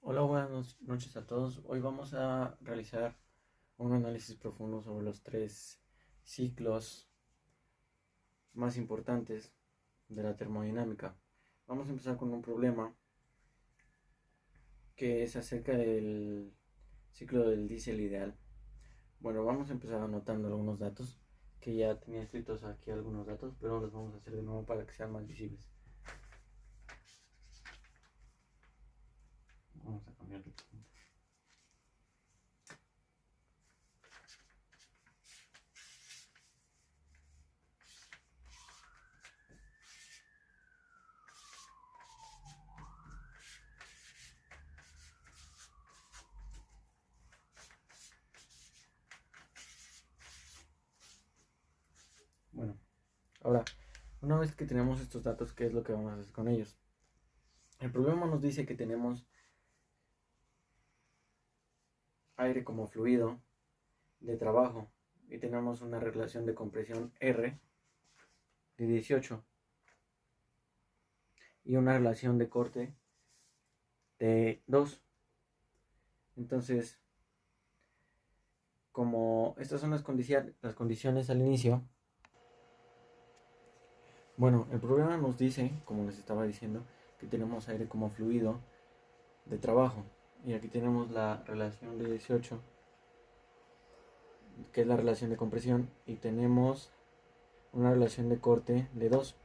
Hola, buenas noches a todos. Hoy vamos a realizar un análisis profundo sobre los tres ciclos más importantes de la termodinámica. Vamos a empezar con un problema que es acerca del ciclo del diésel ideal. Bueno, vamos a empezar anotando algunos datos, que ya tenía escritos aquí algunos datos, pero los vamos a hacer de nuevo para que sean más visibles. Vamos a cambiar de punto. Bueno, ahora, una vez que tenemos estos datos, ¿qué es lo que vamos a hacer con ellos? El problema nos dice que tenemos aire como fluido de trabajo y tenemos una relación de compresión R de 18 y una relación de corte de 2. Entonces, como estas son las condiciones al inicio, bueno, el problema nos dice, como les estaba diciendo, que tenemos aire como fluido de trabajo. Y aquí tenemos la relación de 18, que es la relación de compresión, y tenemos una relación de corte de 2.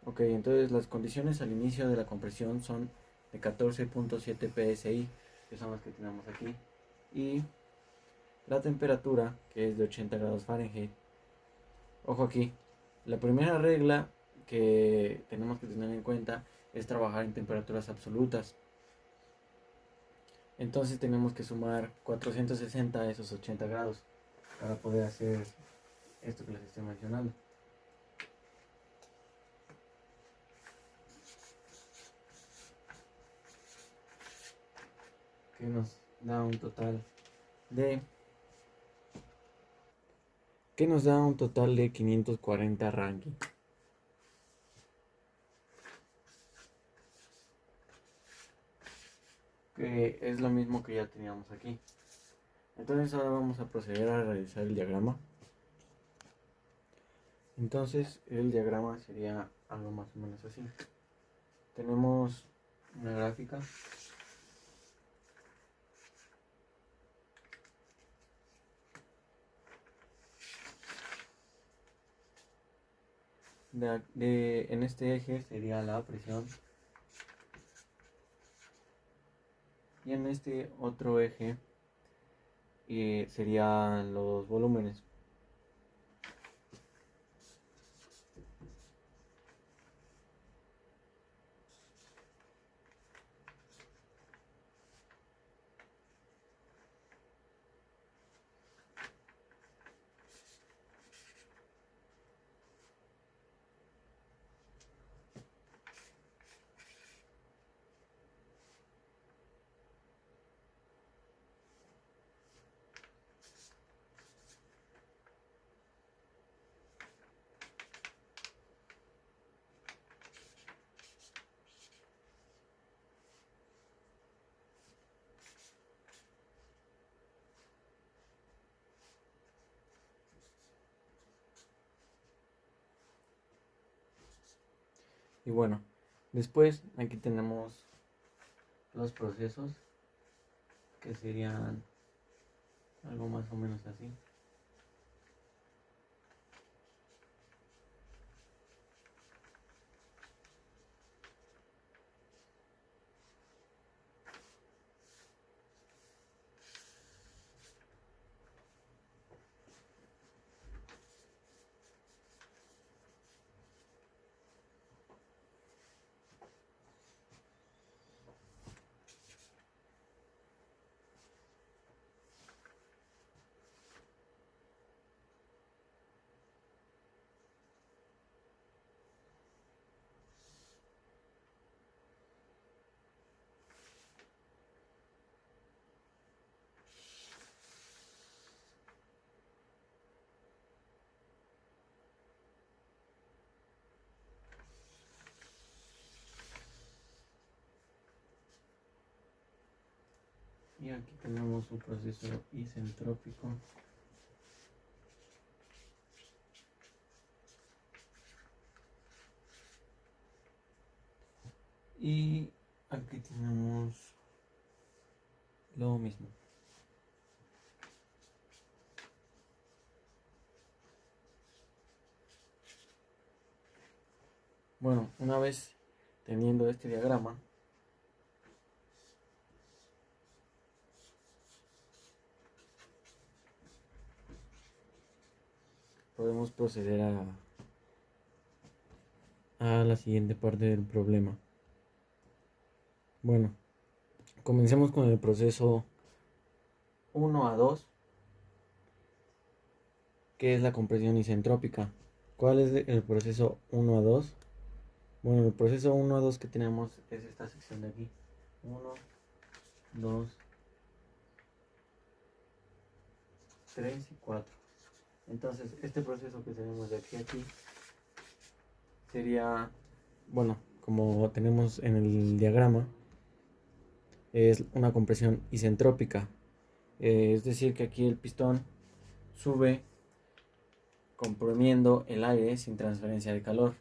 Ok, entonces las condiciones al inicio de la compresión son de 14.7 psi, que son las que tenemos aquí, y la temperatura, que es de 80 grados Fahrenheit. Ojo aquí, la primera regla que tenemos que tener en cuenta es trabajar en temperaturas absolutas. Entonces tenemos que sumar 460 a esos 80 grados para poder hacer esto que les estoy mencionando. Que nos da un total de 540 Rankine. Que es lo mismo que ya teníamos aquí. Entonces ahora vamos a proceder a realizar el diagrama. Entonces el diagrama sería algo más o menos así. Tenemos una gráfica en este eje sería la presión y en este otro eje serían los volúmenes. Y bueno, después aquí tenemos los procesos, que serían algo más o menos así. Y aquí tenemos un proceso isentrópico. Y aquí tenemos lo mismo. Bueno, una vez teniendo este diagrama, podemos proceder a la siguiente parte del problema. Bueno, comencemos con el proceso 1 a 2, que es la compresión isentrópica. ¿Cuál es el proceso 1 a 2? Bueno, el proceso 1 a 2 que tenemos es esta sección de aquí. 1, 2, 3 y 4. Entonces, este proceso que tenemos de aquí a aquí sería, bueno, como tenemos en el diagrama, es una compresión isentrópica. Es decir, que aquí el pistón sube comprimiendo el aire sin transferencia de calor.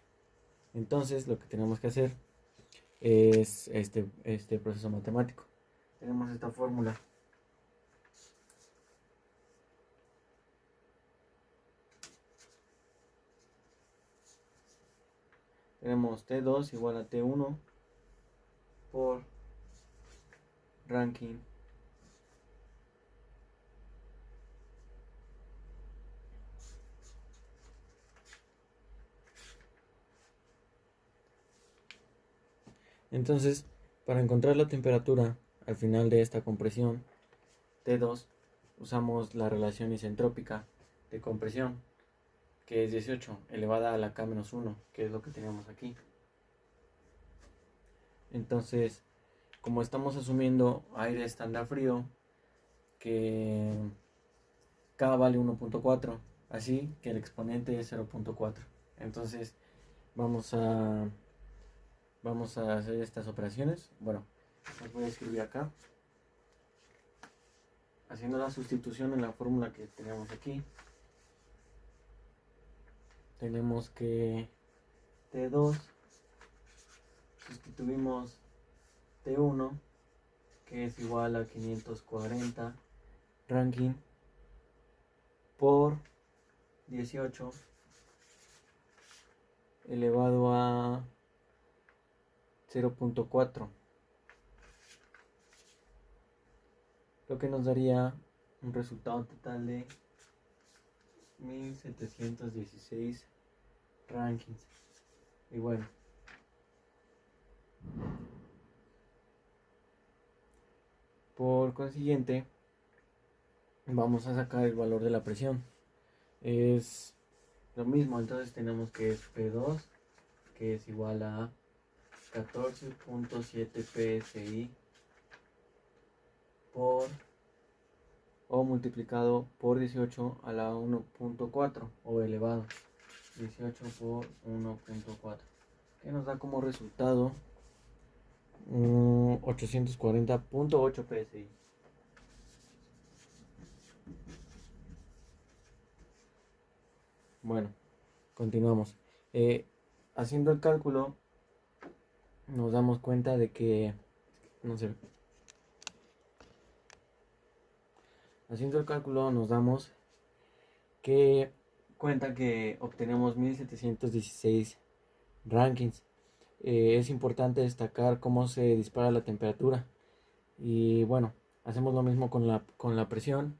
Entonces, lo que tenemos que hacer es este proceso matemático. Tenemos esta fórmula. Tenemos T2 igual a T1 por Rankine Entonces, para encontrar la temperatura al final de esta compresión T2, usamos la relación isentrópica de compresión, que es 18 elevada a la K-1, que es lo que tenemos aquí. Entonces, como estamos asumiendo aire estándar frío, que K vale 1.4, así que el exponente es 0.4. Entonces, vamos a hacer estas operaciones. Bueno, las voy a escribir acá. Haciendo la sustitución en la fórmula que tenemos aquí, tenemos que T2 sustituimos T1, que es igual a 540 Rankine por 18 elevado a 0.4, lo que nos daría un resultado total de 1716 Rankines. Y bueno, por consiguiente vamos a sacar el valor de la presión. Es lo mismo, entonces tenemos que es P2, que es igual a 14.7 psi por o multiplicado por 18 a la 1.4 o elevado 18 por 1.4, que nos da como resultado 840.8 psi. Bueno, continuamos. Haciendo el cálculo nos damos cuenta de que haciendo el cálculo nos damos cuenta que obtenemos 1716 Rankines. Es importante destacar cómo se dispara la temperatura. Y bueno, hacemos lo mismo con la presión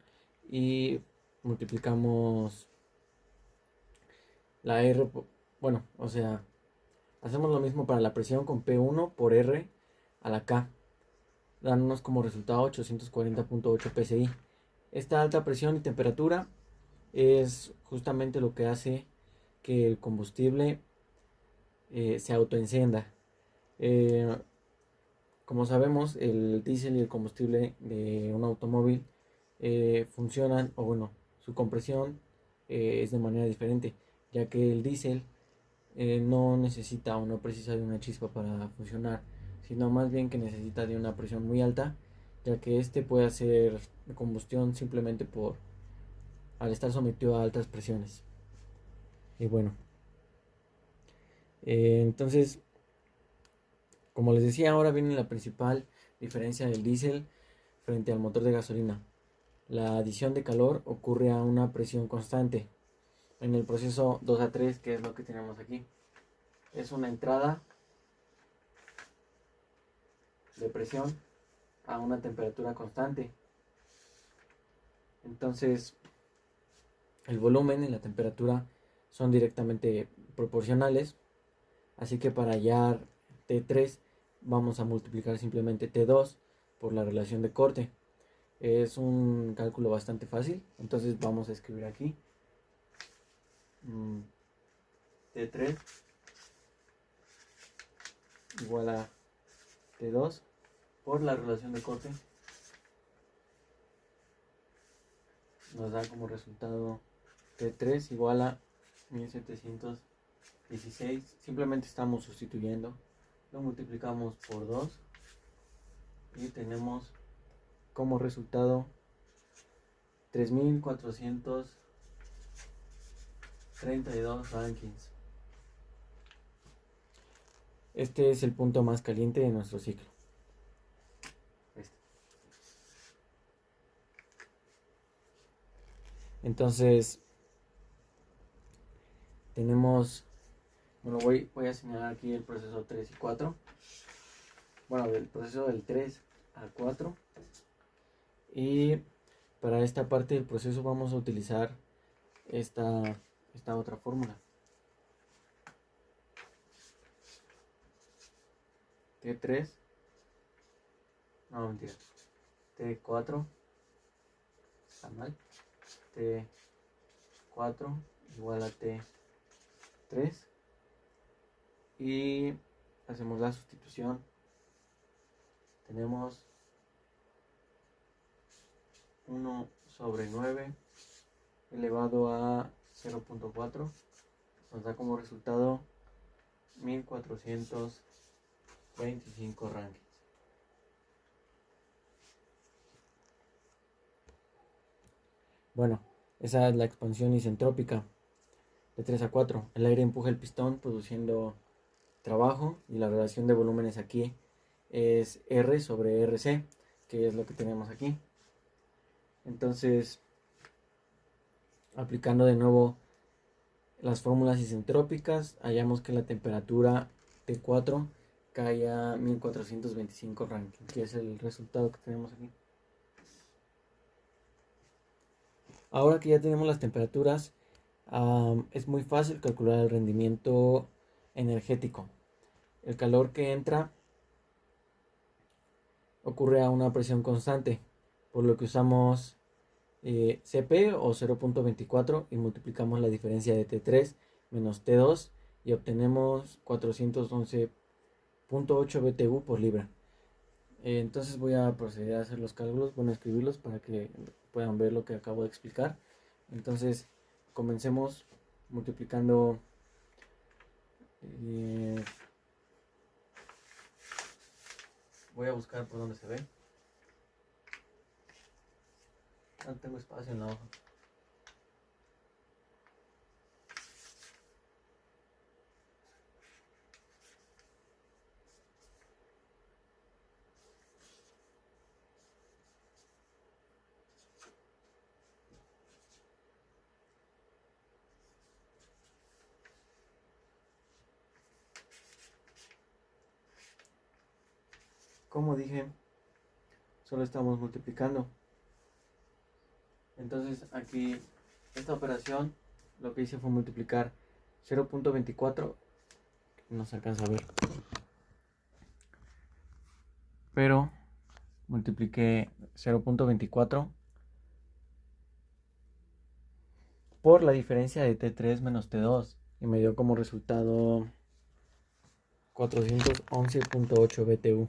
y multiplicamos la R. Bueno, o sea, hacemos lo mismo para la presión con P1 por R a la K, dándonos como resultado 840.8 psi. Esta alta presión y temperatura es justamente lo que hace que el combustible se autoencienda. Como sabemos, el diésel y el combustible de un automóvil funcionan, o bueno, su compresión es de manera diferente, ya que el diésel no necesita o no precisa de una chispa para funcionar, sino más bien que necesita de una presión muy alta ya que este puede hacer combustión simplemente al estar sometido a altas presiones. Y bueno, entonces, como les decía, ahora viene la principal diferencia del diésel frente al motor de gasolina. La adición de calor ocurre a una presión constante. En el proceso 2 a 3, que es lo que tenemos aquí, es una entrada de presión a una temperatura constante. Entonces, el volumen y la temperatura son directamente proporcionales. Así que para hallar T3 vamos a multiplicar simplemente T2 por la relación de corte. Es un cálculo bastante fácil. Entonces vamos a escribir aquí T3 igual a T2 por la relación de corte. Nos da como resultado T3 igual a 1716. Simplemente estamos sustituyendo. Lo multiplicamos por 2 y tenemos como resultado 3432 rankings. Este es el punto más caliente de nuestro ciclo. Entonces, tenemos, bueno, voy a señalar aquí el proceso 3 y 4. Bueno, del proceso del 3 al 4. Y para esta parte del proceso vamos a utilizar esta otra fórmula. T3, no mentira, T4, está mal, T4 igual a T3 y hacemos la sustitución. Tenemos 1 sobre 9 elevado a 0.4 nos da como resultado 1425 rankings. Bueno, esa es la expansión isentrópica de 3 a 4. El aire empuja el pistón produciendo trabajo y la relación de volúmenes aquí es R sobre RC, que es lo que tenemos aquí. Entonces, aplicando de nuevo las fórmulas isentrópicas, hallamos que la temperatura T4 cae a 1425 rankings, que es el resultado que tenemos aquí. Ahora que ya tenemos las temperaturas, es muy fácil calcular el rendimiento energético. El calor que entra ocurre a una presión constante, por lo que usamos Cp o 0.24 y multiplicamos la diferencia de T3 menos T2 y obtenemos 411.8 BTU por libra. Entonces voy a proceder a hacer los cálculos, bueno, a escribirlos para que puedan ver lo que acabo de explicar. Entonces comencemos multiplicando voy a buscar por donde se ve. No tengo espacio en la hoja. Como dije, solo estamos multiplicando. Entonces aquí esta operación lo que hice fue multiplicar 0.24, no se alcanza a ver, pero multipliqué 0.24 por la diferencia de T3 menos T2 y me dio como resultado 411.8 BTU.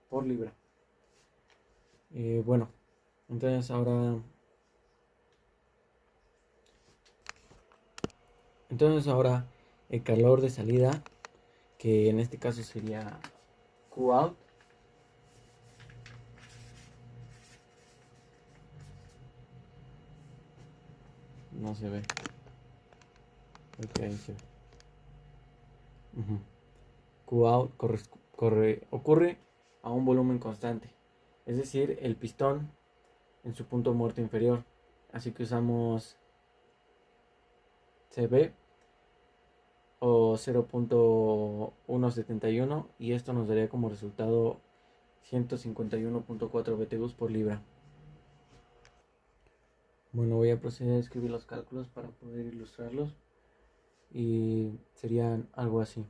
Por libra. Bueno, entonces ahora el calor de salida que en este caso sería Qout. No se ve. Ok, ahí se ve. Qout ocurre a un volumen constante, es decir, el pistón en su punto muerto inferior. Así que usamos CB o 0.171 y esto nos daría como resultado 151.4 BTUs por libra. Bueno, voy a proceder a escribir los cálculos para poder ilustrarlos y serían algo así.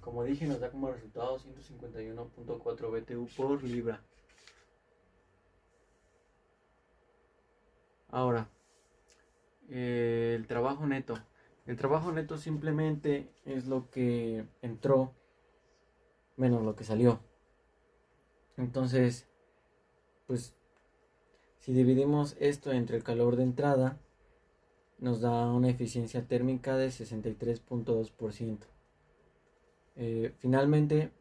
Como dije, nos da como resultado 151.4 BTU por libra. Ahora, el trabajo neto. El trabajo neto simplemente es lo que entró menos lo que salió. Entonces, pues si dividimos esto entre el calor de entrada, nos da una eficiencia térmica de 63.2%. Finalmente,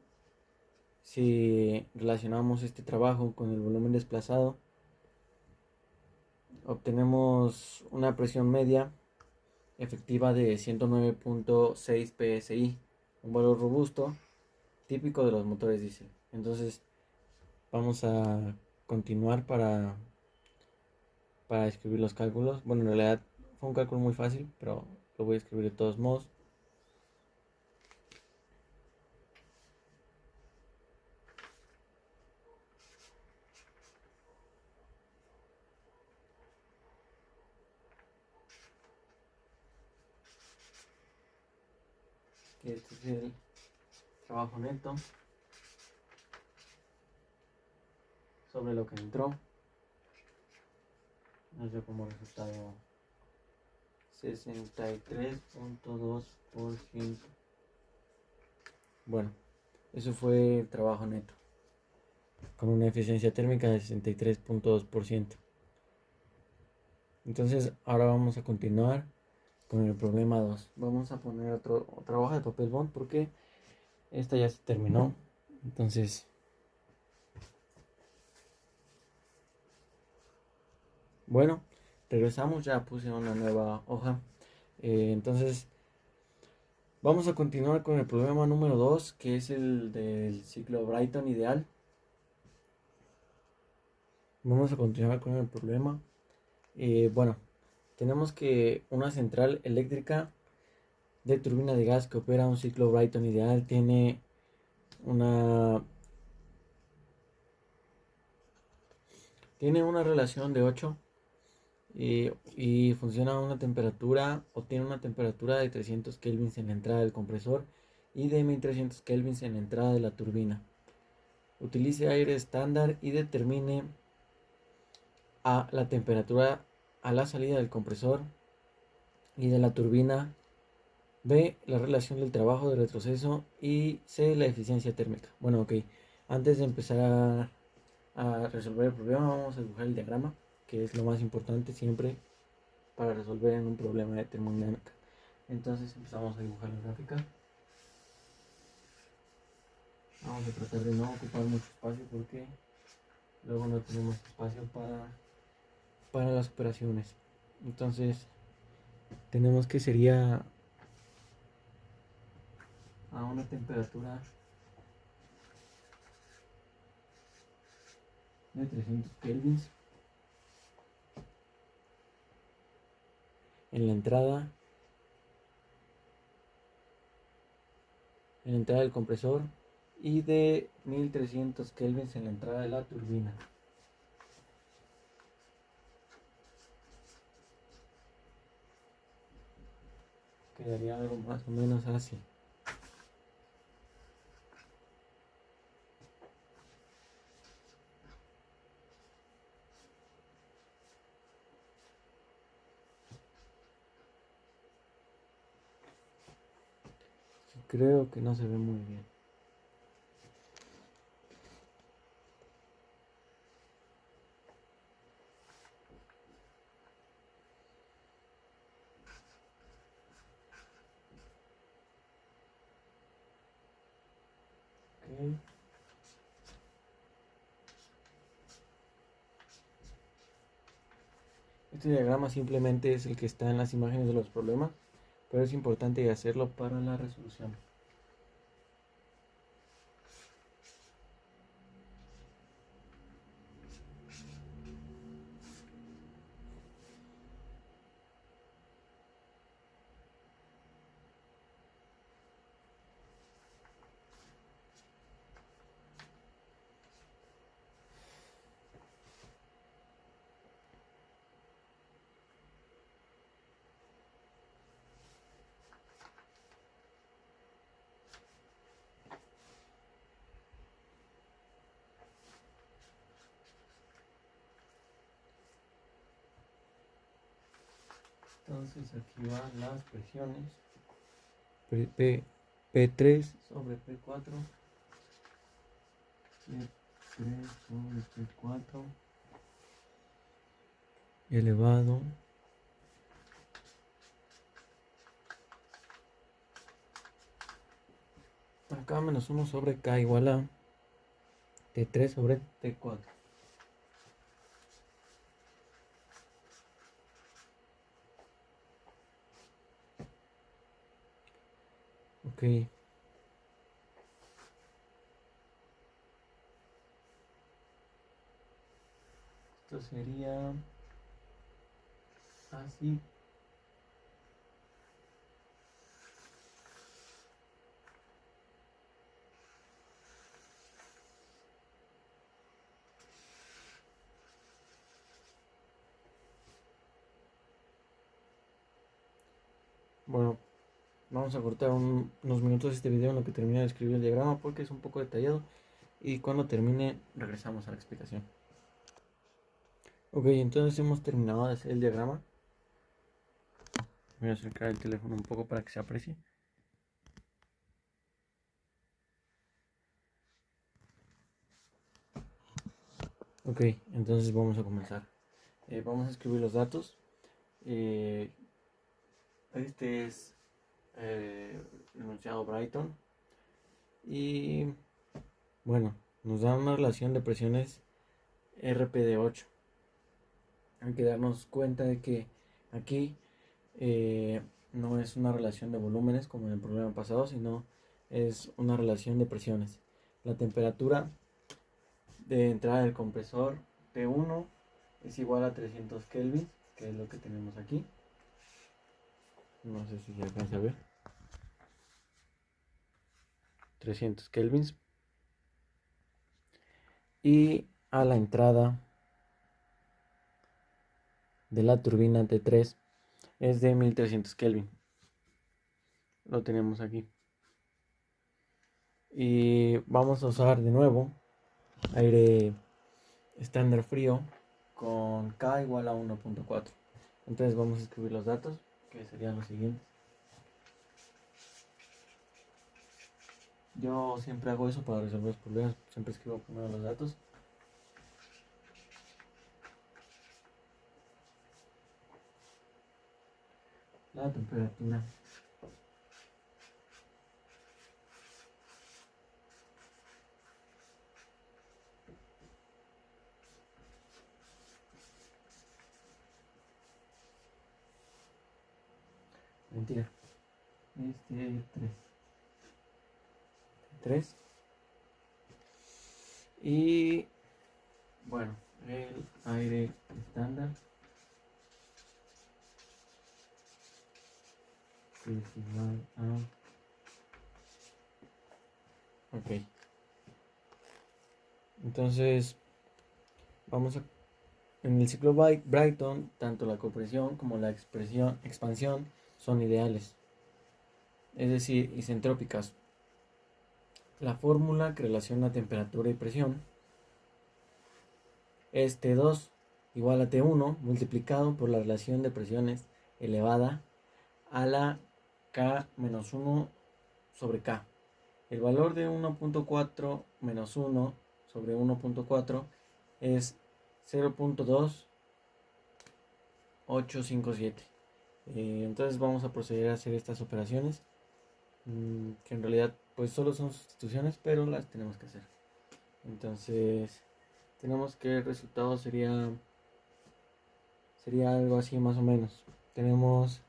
si relacionamos este trabajo con el volumen desplazado, obtenemos una presión media efectiva de 109.6 psi, un valor robusto típico de los motores diésel. Entonces vamos a continuar para escribir los cálculos. Bueno, en realidad fue un cálculo muy fácil, pero lo voy a escribir de todos modos. Este es el trabajo neto sobre lo que entró. Nos dio como resultado 63.2%. Bueno, eso fue el trabajo neto, con una eficiencia térmica de 63.2%. Entonces, ahora vamos a continuar con el problema 2. Vamos a poner otra hoja de papel bond porque esta ya se terminó. Entonces, bueno, regresamos, ya puse una nueva hoja. Entonces, vamos a continuar con el problema número 2, que es el del ciclo Brayton ideal. Vamos a continuar con el problema. Bueno, tenemos que una central eléctrica de turbina de gas que opera un ciclo Brayton ideal tiene una relación de 8 y funciona a una temperatura o tiene una temperatura de 300 kelvins en la entrada del compresor y de 1300 kelvins en la entrada de la turbina. Utilice aire estándar y determine A, la temperatura a la salida del compresor y de la turbina, B, la relación del trabajo de retroceso y C, la eficiencia térmica. Bueno, ok, antes de empezar a resolver el problema vamos a dibujar el diagrama, que es lo más importante siempre para resolver en un problema de termodinámica. Entonces empezamos a dibujar la gráfica. Vamos a tratar de no ocupar mucho espacio porque luego no tenemos espacio para las operaciones. Entonces tenemos que sería a una temperatura de 300 kelvins en la entrada del compresor y de 1300 kelvins en la entrada de la turbina. quedaría algo más o menos así. Creo que no se ve muy bien. Okay. Este diagrama simplemente es el que está en las imágenes de los problemas, pero es importante hacerlo para la resolución. Entonces aquí van las presiones. P3 sobre P4. P3 sobre P4. Elevado acá menos 1 sobre K igual a T3 sobre T4. Ok. Esto sería así. Bueno, vamos a cortar unos minutos este video en lo que termine de escribir el diagrama porque es un poco detallado y cuando termine regresamos a la explicación. Ok, entonces hemos terminado de hacer el diagrama. Voy a acercar el teléfono un poco para que se aprecie. Ok, entonces vamos a comenzar. Vamos a escribir los datos. Este es el enunciado Brighton. Y bueno, nos da una relación de presiones RP de 8. Hay que darnos cuenta de que aquí no es una relación de volúmenes como en el problema pasado, sino es una relación de presiones. La temperatura de entrada del compresor T1 es igual a 300 Kelvin, que es lo que tenemos aquí. No sé si se alcanza a ver. 300 kelvins. Y a la entrada de la turbina T3 es de 1300 Kelvin. Lo tenemos aquí. Y vamos a usar de nuevo aire estándar frío con K igual a 1.4. Entonces vamos a escribir los datos, que serían los siguientes. Yo siempre hago eso para resolver los problemas. Siempre escribo primero los datos. La temperatura. Mentira. Este 3. Y bueno, el aire estándar es igual a... Ok. Entonces, vamos a... En el ciclo Brighton, tanto la compresión como la expansión son ideales. es decir, isentrópicas. La fórmula que relaciona temperatura y presión es T2 igual a T1 multiplicado por la relación de presiones elevada a la K menos 1 sobre K. El valor de 1.4 menos 1 sobre 1.4 es 0.2857. Entonces vamos a proceder a hacer estas operaciones, que en realidad pues solo son sustituciones, pero las tenemos que hacer. Entonces tenemos que el resultado sería algo así más o menos. Tenemos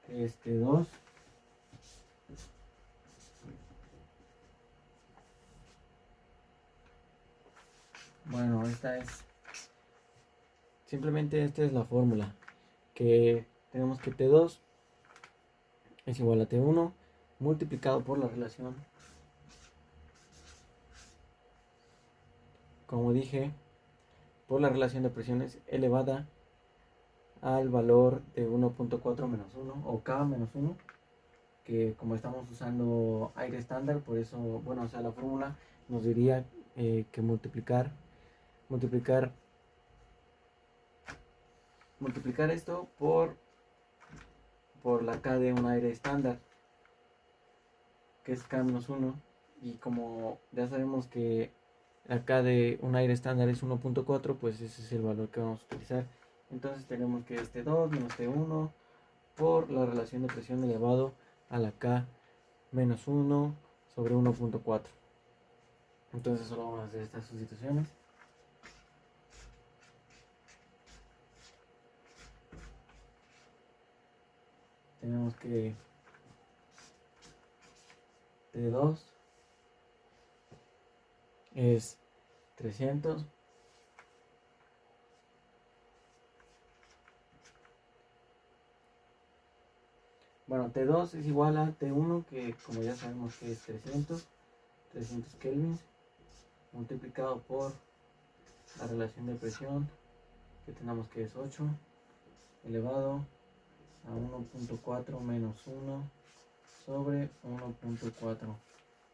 2. Bueno, simplemente esta es la fórmula, que tenemos que T2 es igual a T1 multiplicado por la relación, como dije, por la relación de presiones elevada al valor de 1.4 menos 1 o K menos 1, que como estamos usando aire estándar, por eso, bueno, o sea, la fórmula nos diría que multiplicar esto por la K de un aire estándar, que es K menos 1, y como ya sabemos que la K de un aire estándar es 1.4, pues ese es el valor que vamos a utilizar. Entonces tenemos que 2 menos T1 por la relación de presión elevado a la K menos 1 sobre 1.4. Entonces solo vamos a hacer estas sustituciones. Tenemos que T2 es 300 Bueno, T2 es igual a T1, que como ya sabemos que es 300 kelvins, multiplicado por la relación de presión, que tenemos que es 8, elevado a 1.4 menos 1 sobre 1.4,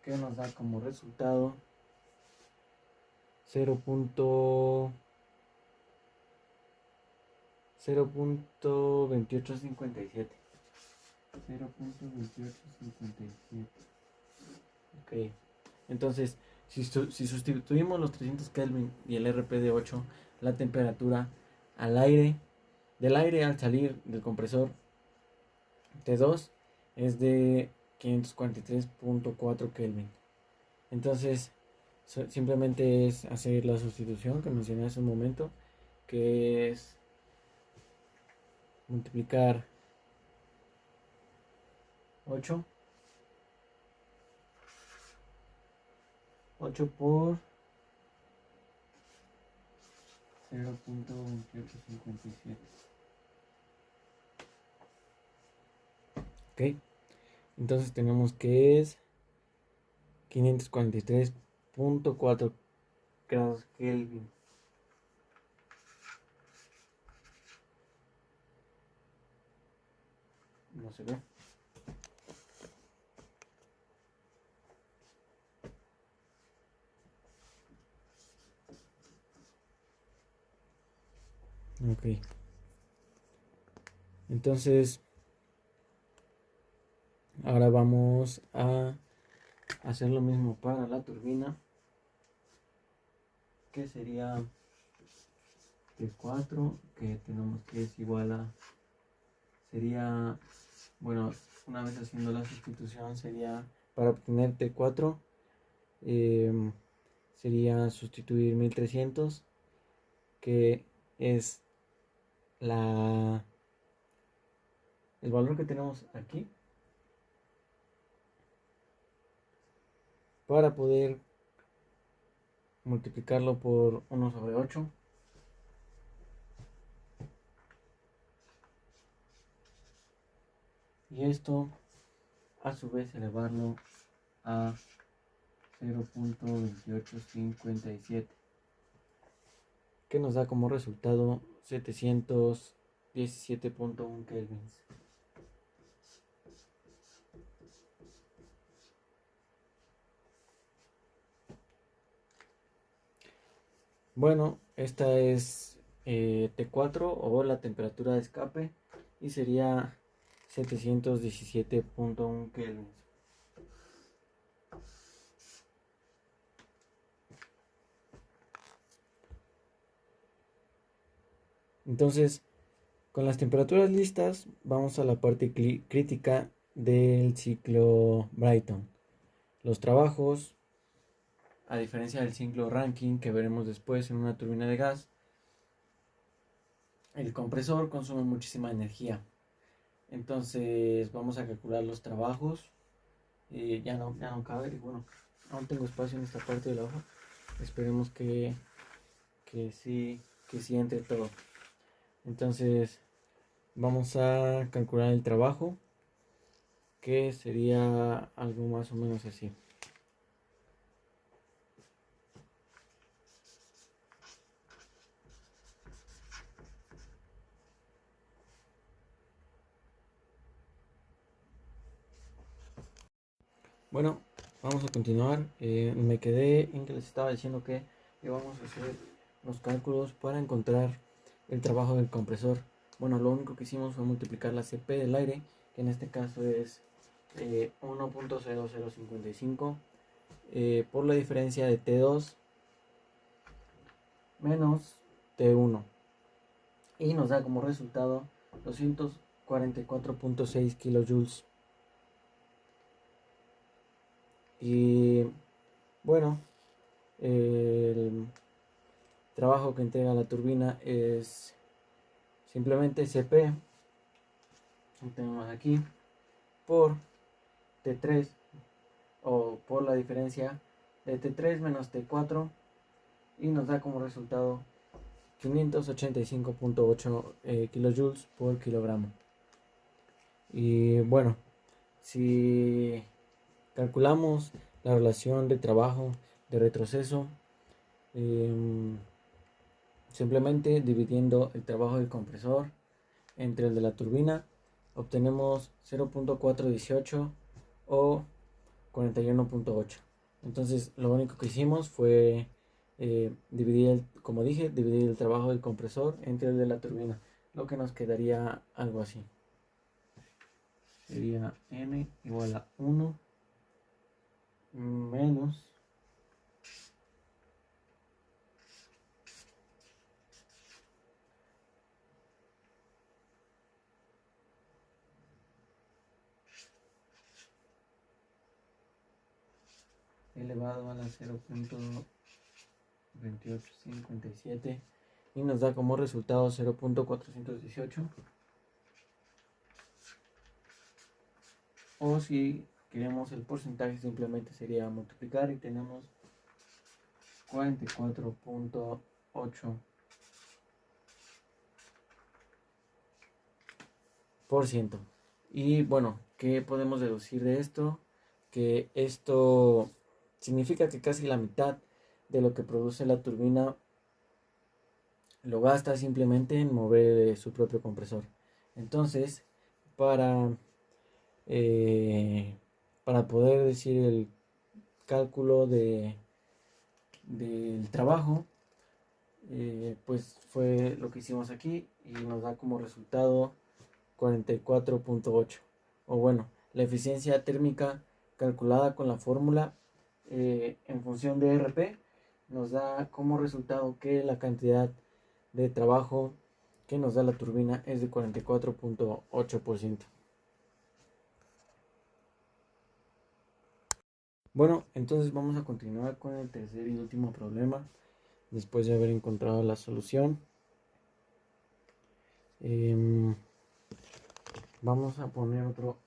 que nos da como resultado 0.2857. Ok, entonces si sustituimos los 300 Kelvin y el RP de 8, la temperatura del aire al salir del compresor T2 es de 543.4 Kelvin. Entonces simplemente es hacer la sustitución que mencioné hace un momento, que es multiplicar 8 por 0.2857. Ok, entonces tenemos que es 543.4 grados Kelvin. No se ve. Ok. Entonces, ahora vamos a hacer lo mismo para la turbina, que sería T4, que tenemos que es igual a, sería, bueno, una vez haciendo la sustitución sería, para obtener T4, sería sustituir 1300, que es el valor que tenemos aquí, para poder multiplicarlo por 1 sobre 8. Y esto a su vez elevarlo a 0.2857, que nos da como resultado 717.1 kelvins. Bueno, esta es T4 o la temperatura de escape y sería 717.1 kelvin. Entonces, con las temperaturas listas, vamos a la parte crítica del ciclo Brayton. Los trabajos, a diferencia del ciclo Rankine que veremos después en una turbina de gas, el compresor consume muchísima energía. Entonces vamos a calcular los trabajos. Ya no cabe, y bueno, aún tengo espacio en esta parte de la hoja. Esperemos que sí entre todo. Entonces vamos a calcular el trabajo, que sería algo más o menos así. Bueno, vamos a continuar. Me quedé en que les estaba diciendo que íbamos a hacer los cálculos para encontrar el trabajo del compresor. Bueno, lo único que hicimos fue multiplicar la CP del aire, que en este caso es 1.0055 por la diferencia de T2 menos T1 y nos da como resultado 244.6 kilojoules. Y bueno, el trabajo que entrega la turbina es simplemente CP, lo tenemos aquí, por T3 o por la diferencia de T3 menos T4 y nos da como resultado 585.8 kilojoules por kilogramo. Y bueno, si calculamos la relación de trabajo de retroceso, simplemente dividiendo el trabajo del compresor entre el de la turbina, obtenemos 0.418 o 41.8. Entonces lo único que hicimos fue dividir el trabajo del compresor entre el de la turbina, lo que nos quedaría algo así. Sería N igual a 1 menos elevado a la 0.2857 y nos da como resultado 0.418. O si queremos el porcentaje, simplemente sería multiplicar y tenemos 44.8%. Y bueno, ¿qué podemos deducir de esto? Que esto significa que casi la mitad de lo que produce la turbina lo gasta simplemente en mover su propio compresor. Entonces, para poder decir el cálculo del trabajo, pues fue lo que hicimos aquí y nos da como resultado 44.8. O bueno, la eficiencia térmica calculada con la fórmula en función de RP nos da como resultado que la cantidad de trabajo que nos da la turbina es de 44.8%. Bueno, entonces vamos a continuar con el tercer y último problema después de haber encontrado la solución. Vamos a poner otro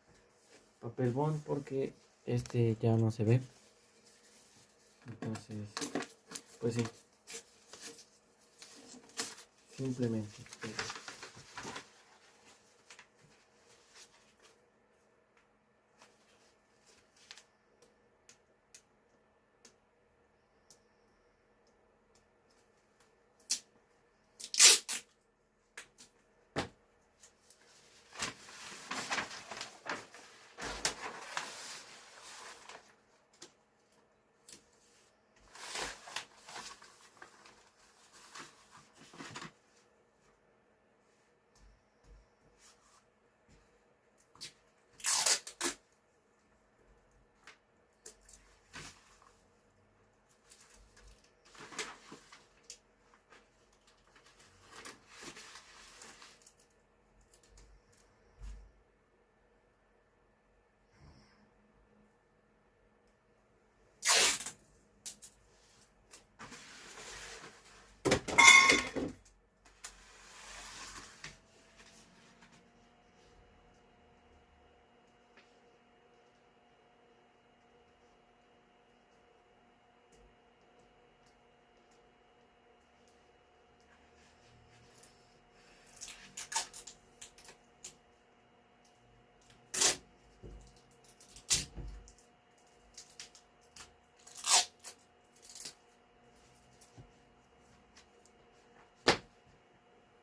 papel bond porque este ya no se ve. Entonces, pues sí, simplemente.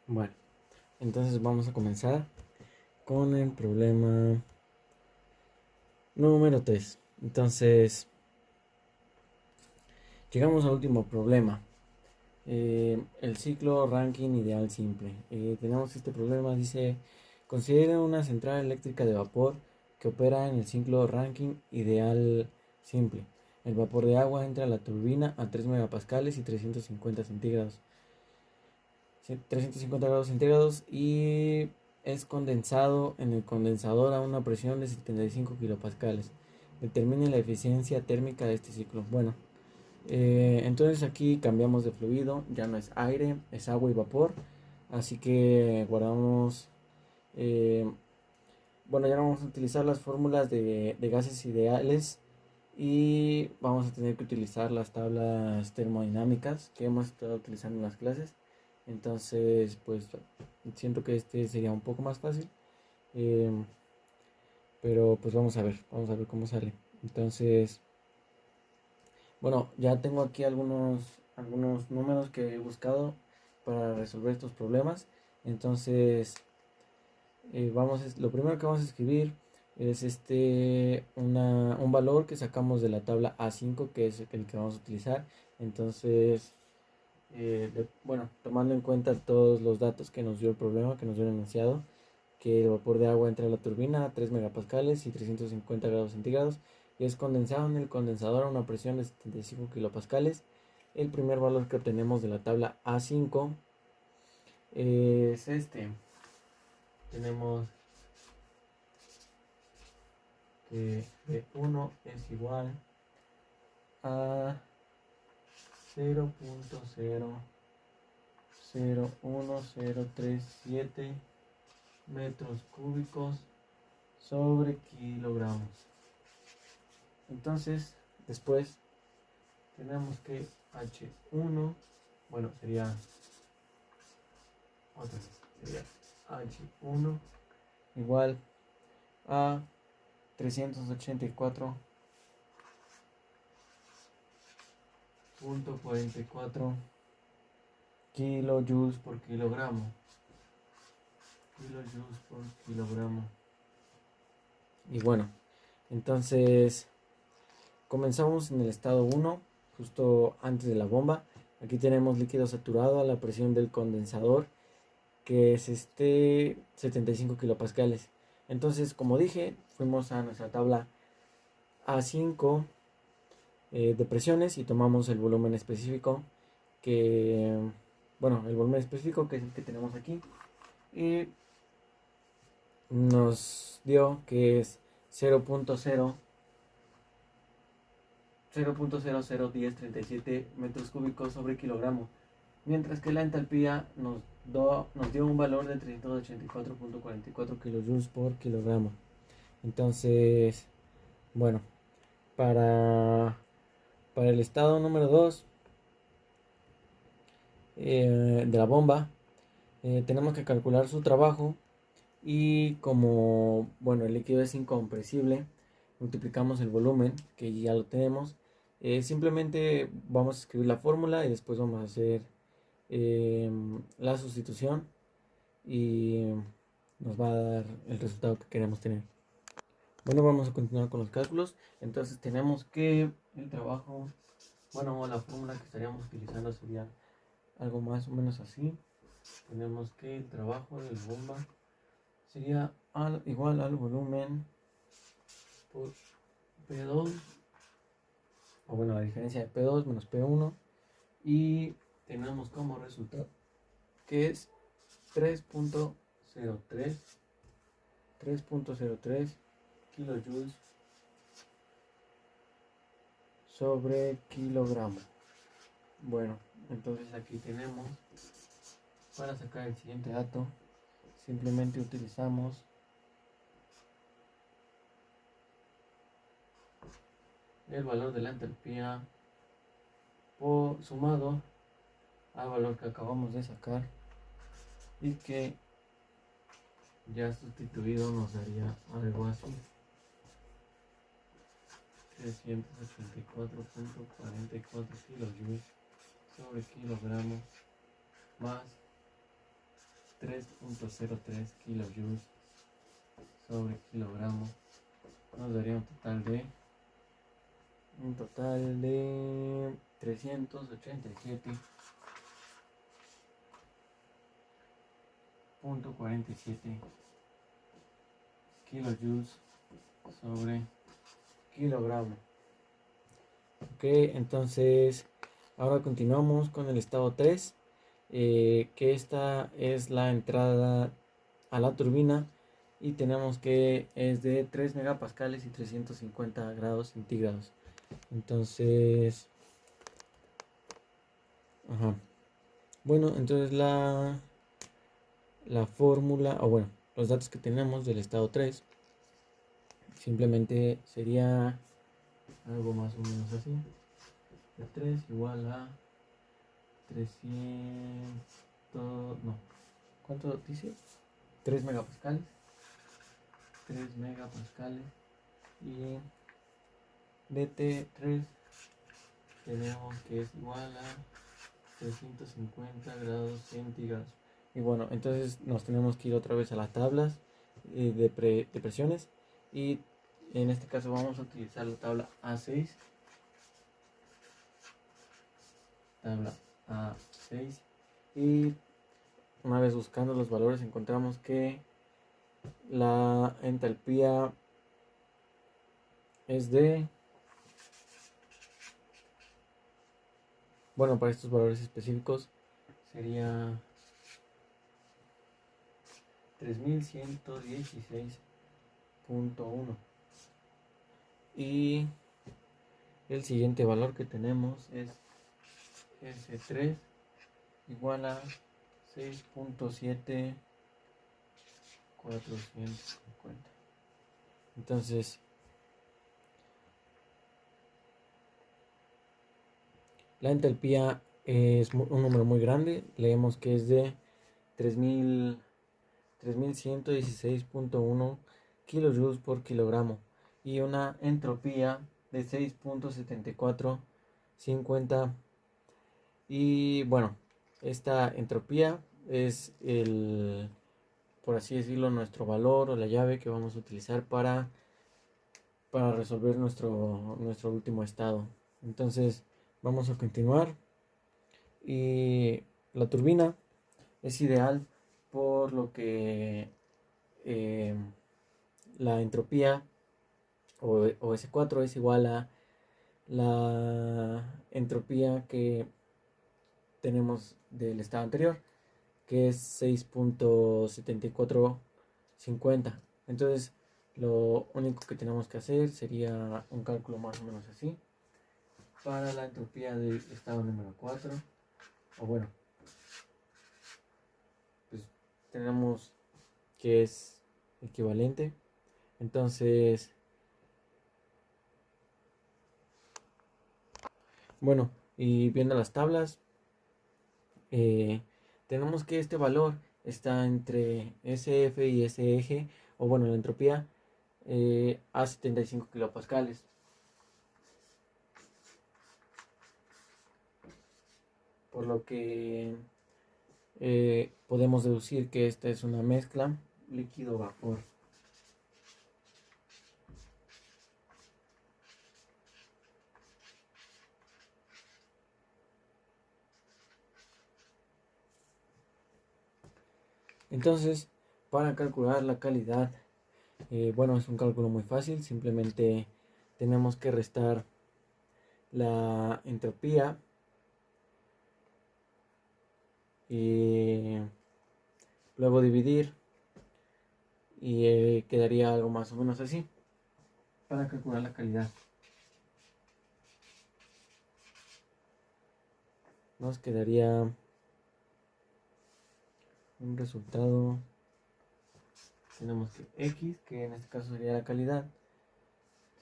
Bueno, entonces vamos a comenzar con el problema número 3. Entonces, llegamos al último problema. El ciclo Rankine ideal simple. Tenemos este problema, dice, considere una central eléctrica de vapor que opera en el ciclo Rankine ideal simple. El vapor de agua entra a la turbina a 3 megapascales y 350 grados centígrados y es condensado en el condensador a una presión de 75 kilopascales. Determine la eficiencia térmica de este ciclo. Bueno, entonces aquí cambiamos de fluido, ya no es aire, es agua y vapor. Así que guardamos, eh, bueno, ya no vamos a utilizar las fórmulas de gases ideales y vamos a tener que utilizar las tablas termodinámicas que hemos estado utilizando en las clases. Entonces, pues siento que este sería un poco más fácil. eh, pero pues vamos a ver cómo sale. Entonces, bueno, ya tengo aquí algunos números que he buscado para resolver estos problemas. Entonces, lo primero que vamos a escribir es un valor que sacamos de la tabla A5, que es el que vamos a utilizar. Entonces, bueno, tomando en cuenta todos los datos que nos dio el problema, que nos dio el enunciado, que el vapor de agua entra a la turbina a 3 megapascales y 350 grados centígrados y es condensado en el condensador a una presión de 75 kilopascales. El primer valor que obtenemos de la tabla A5 es este. Tenemos que B1 es igual a 0.001037 metros cúbicos sobre kilogramos. Entonces, después tenemos que H1, bueno, sería H1 igual a 384.44 kilojoules por kilogramo. Y bueno, entonces comenzamos en el estado 1, justo antes de la bomba. Aquí tenemos líquido saturado a la presión del condensador, que es 75 kilopascales. Entonces, como dije, fuimos a nuestra tabla A5 de presiones y tomamos el volumen específico que, bueno, el volumen específico que es el que tenemos aquí. Y nos dio que es 0.001037 metros cúbicos sobre kilogramo, mientras que la entalpía nos dio un valor de 384.44 kilojoules por kilogramo. Entonces, bueno, para, para el estado número 2 de la bomba, tenemos que calcular su trabajo y como, bueno, el líquido es incompresible, multiplicamos el volumen, que ya lo tenemos. Simplemente vamos a escribir la fórmula y después vamos a hacer la sustitución y nos va a dar el resultado que queremos tener. Bueno, vamos a continuar con los cálculos. Entonces tenemos que el trabajo, bueno, la fórmula que estaríamos utilizando sería algo más o menos así. Tenemos que el trabajo de la bomba sería igual al volumen por P2, o bueno, la diferencia de P2 menos P1, y tenemos como resultado que es 3.03 kilojoules sobre kilogramo. Bueno, entonces aquí tenemos, para sacar el siguiente dato, simplemente utilizamos el valor de la entalpía sumado al valor que acabamos de sacar y que ya sustituido nos daría algo así: 384.44 kilojoules sobre kilogramo más 3.03 kilojoules sobre kilogramo nos daría un total de 387.47 kilojoules sobre kilogramo. Ok, entonces ahora continuamos con el estado 3, que esta es la entrada a la turbina y tenemos que es de 3 megapascales y 350 grados centígrados. Entonces, bueno, entonces la fórmula, o bueno, los datos que tenemos del estado 3 simplemente sería algo más o menos así. De 3 igual a 300, no, ¿cuánto dice? 3 megapascales. 3 megapascales y DT3 tenemos que es igual a 350 grados centígrados. Y bueno, entonces nos tenemos que ir otra vez a las tablas de presiones, y en este caso vamos a utilizar la tabla A6. Tabla A6, y una vez buscando los valores encontramos que la entalpía es de, bueno, para estos valores específicos sería 3116.1, y el siguiente valor que tenemos es S3 igual a 6.7450. Entonces la entalpía es un número muy grande. Leemos que es de 3116.1 kilojoules por kilogramo, y una entropía de 6.7450. Y bueno, esta entropía es por así decirlo, nuestro valor o la llave que vamos a utilizar para resolver nuestro último estado. Entonces vamos a continuar. Y la turbina es ideal por lo que la entropía o S4 es igual a la entropía que tenemos del estado anterior, que es 6.7450. Entonces lo único que tenemos que hacer sería un cálculo más o menos así para la entropía del estado número 4, o bueno, pues tenemos que es equivalente. Entonces, bueno, y viendo las tablas, tenemos que este valor está entre SF y SG, o bueno, la entropía a 75 kilopascales. Por lo que podemos deducir que esta es una mezcla líquido-vapor. Entonces, para calcular la calidad, bueno, es un cálculo muy fácil. Simplemente tenemos que restar la entropía y luego dividir, y quedaría algo más o menos así para calcular la calidad. Nos quedaría un resultado. Tenemos que X, que en este caso sería la calidad,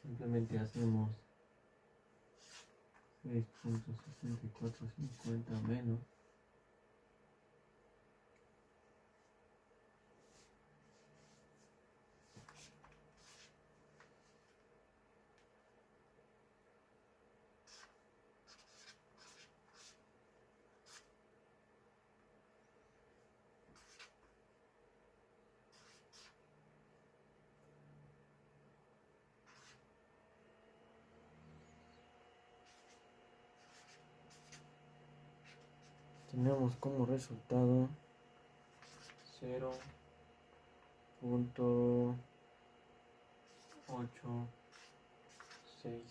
simplemente hacemos 6.6450 menos tenemos como resultado 0.86.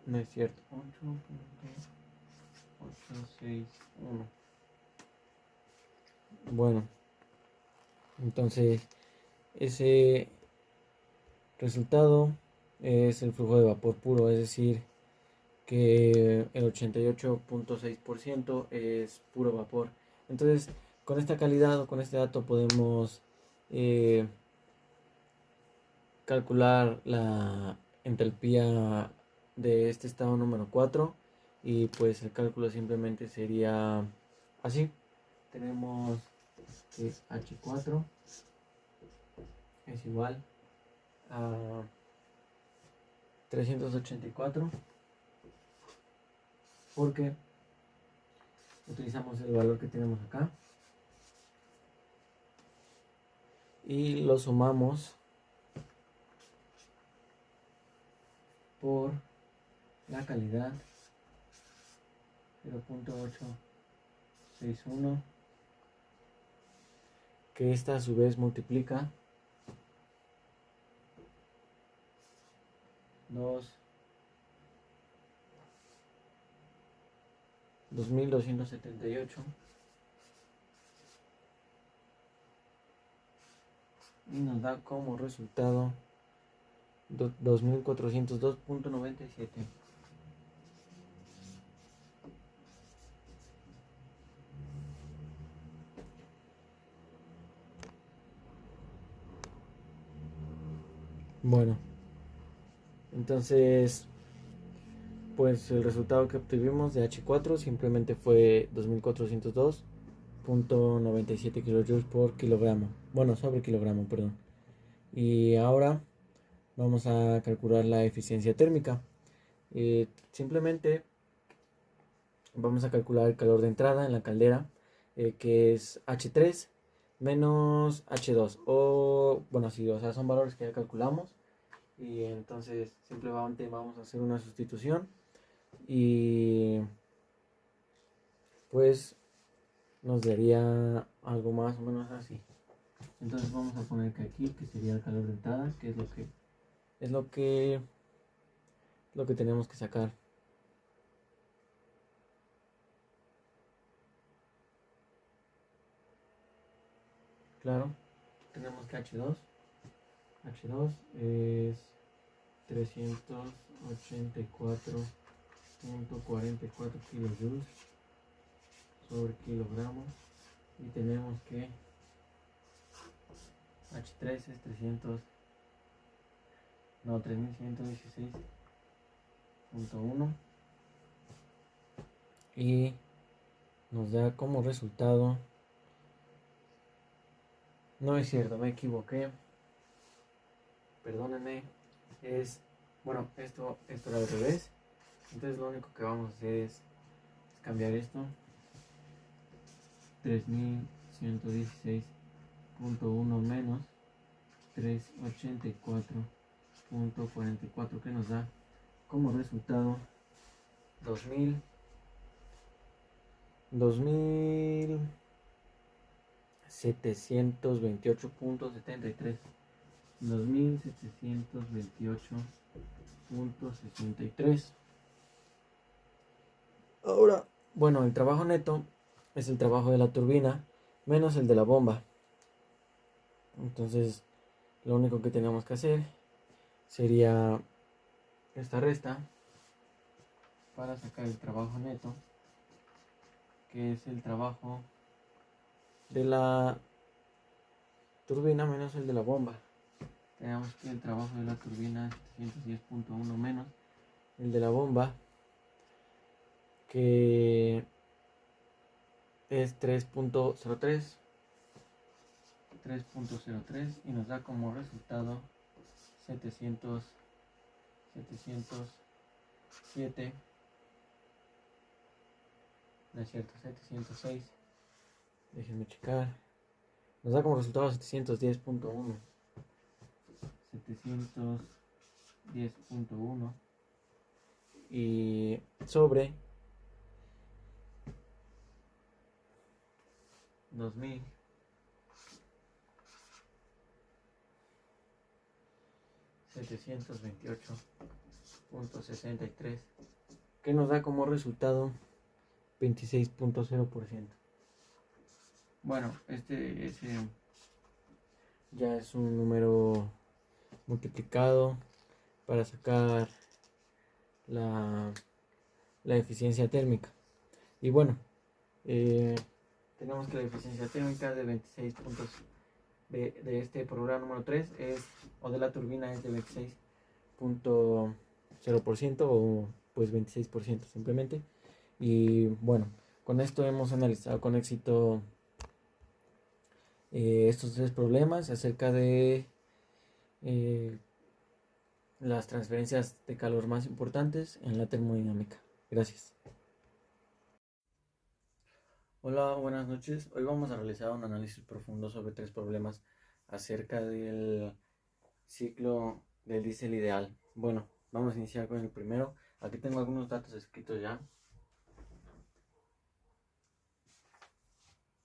No es cierto. 8.861. Bueno, entonces ese resultado es el flujo de vapor puro, es decir, que el 88.6% es puro vapor. Entonces, con esta calidad o con este dato podemos calcular la entalpía de este estado número 4 y pues el cálculo simplemente sería así. Tenemos que H4 es igual a 384 porque utilizamos el valor que tenemos acá y lo sumamos por la calidad 0.861, que esta a su vez multiplica 2278 y nos da como resultado 2402.97. Bueno, entonces pues el resultado que obtuvimos de H4 simplemente fue 2402.97 kilojoules por kilogramo. Bueno, sobre kilogramo, perdón. Y ahora vamos a calcular la eficiencia térmica. Simplemente vamos a calcular el calor de entrada en la caldera, que es H3 menos H2. O, bueno, sí, o sea, son valores que ya calculamos. Y entonces simplemente vamos a hacer una sustitución. Y pues nos daría algo más o menos así. Entonces vamos a poner que aquí, que sería el calor de entrada, que es lo que tenemos que sacar. Claro, tenemos que H2 es 384.44 kilojoules sobre kilogramo, y tenemos que H3 es 3116.1 y nos da como resultado, no es cierto, me equivoqué, perdónenme, bueno, esto era al revés. Entonces lo único que vamos a hacer es cambiar esto, 3116.1 menos 384.44, que nos da como resultado 2728.73. 2728.63. Ahora, bueno, el trabajo neto es el trabajo de la turbina menos el de la bomba. Entonces, lo único que tenemos que hacer sería esta resta para sacar el trabajo neto, que es el trabajo de la turbina menos el de la bomba. Tenemos que el trabajo de la turbina es 710.1 menos el de la bomba, que es 3.03, y nos da como resultado 707, no es cierto, 706, déjenme checar, nos da como resultado 710.1 y sobre 2728.63, que nos da como resultado 26.0%. Bueno, ese ya es un número multiplicado para sacar la eficiencia térmica. Y bueno, tenemos que la eficiencia térmica de 26 puntos de este programa número 3 o de la turbina es de 26.0% o pues 26% simplemente. Y bueno, con esto hemos analizado con éxito estos tres problemas acerca de las transferencias de calor más importantes en la termodinámica. Gracias. Hola, buenas noches. Hoy vamos a realizar un análisis profundo sobre tres problemas acerca del ciclo del diésel ideal. Bueno, vamos a iniciar con el primero. Aquí tengo algunos datos escritos ya.